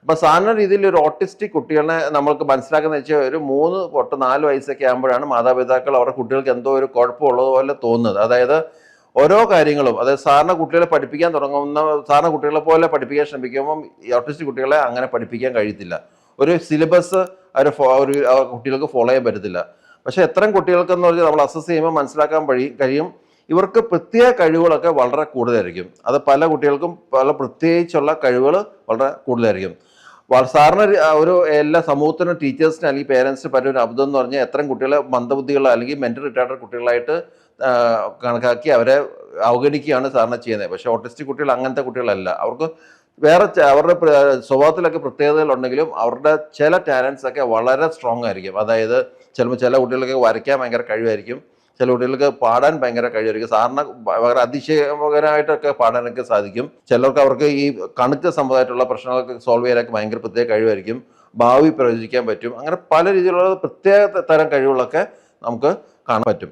അപ്പൊ സാധാരണ രീതിയിൽ ഒരു ഓട്ടിസ്റ്റിക് കുട്ടികളെ നമ്മൾക്ക് മനസ്സിലാക്കുന്ന വെച്ചാൽ ഒരു 3 തൊട്ട് 4 വയസ്സൊക്കെ ആകുമ്പോഴാണ് മാതാപിതാക്കൾ അവരുടെ കുട്ടികൾക്ക് എന്തോ ഒരു കുഴപ്പമുള്ളതുപോലെ തോന്നുന്നത്. അതായത് ഓരോ കാര്യങ്ങളും, അതായത് സാധാരണ കുട്ടികളെ പഠിപ്പിക്കാൻ തുടങ്ങുന്ന സാധാരണ കുട്ടികളെ പോലെ പഠിപ്പിക്കാൻ ശ്രമിക്കുമ്പം ഈ ഓട്ടിസ്റ്റിക് കുട്ടികളെ അങ്ങനെ പഠിപ്പിക്കാൻ കഴിയത്തില്ല. ഒരു സിലബസ് ഒരു കുട്ടികൾക്ക് ഫോളോ ചെയ്യാൻ പറ്റത്തില്ല. പക്ഷെ എത്രയും കുട്ടികൾക്കെന്ന് പറഞ്ഞാൽ നമ്മൾ അസസ് ചെയ്യുമ്പോൾ മനസ്സിലാക്കാൻ കഴിയും ഇവർക്ക് പ്രത്യേക കഴിവുകളൊക്കെ വളരെ കൂടുതലായിരിക്കും. അത് പല കുട്ടികൾക്കും പല പ്രത്യേകിച്ചുള്ള കഴിവുകൾ വളരെ കൂടുതലായിരിക്കും. സാറിന് ഒരു എല്ലാ സമൂഹത്തിനും ടീച്ചേഴ്സിനും അല്ലെങ്കിൽ പേരൻസിന് പറ്റിയ ഒരു അബദ്ധം എന്ന് പറഞ്ഞാൽ എത്രയും കുട്ടികളെ മന്ദബുദ്ധികൾ അല്ലെങ്കിൽ മെന്റൽ റിട്ടാർഡഡ് കുട്ടികളായിട്ട് കണക്കാക്കി അവരെ അവഗണിക്കുകയാണ് സാറിന് ചെയ്യുന്നത്. പക്ഷെ ഓട്ടിസ്റ്റിക് കുട്ടികൾ അങ്ങനത്തെ കുട്ടികളല്ല. അവർക്ക് വേറെ അവരുടെ സ്വഭാവത്തിലൊക്കെ പ്രത്യേകതകൾ ഉണ്ടെങ്കിലും അവരുടെ ചില ടാലൻസ് ഒക്കെ വളരെ സ്ട്രോങ് ആയിരിക്കും. അതായത് ചിലപ്പോൾ ചില കുട്ടികൾക്ക് വരയ്ക്കാൻ ഭയങ്കര കഴിവായിരിക്കും, ചില കുട്ടികൾക്ക് പാടാൻ ഭയങ്കര കഴിവായിരിക്കും. സാറിന് വളരെ അതിശയകരമായിട്ടൊക്കെ പാടാനൊക്കെ സാധിക്കും. ചിലർക്ക് അവർക്ക് ഈ കണക്ക് സംബന്ധമായിട്ടുള്ള പ്രശ്നങ്ങളൊക്കെ സോൾവ് ചെയ്യാനൊക്കെ ഭയങ്കര പ്രത്യേക കഴിവായിരിക്കും. ഭാവി പ്രവചിക്കാൻ പറ്റും. അങ്ങനെ പല രീതിയിലുള്ള പ്രത്യേക തരം കഴിവുകളൊക്കെ നമുക്ക് കാണാൻ പറ്റും.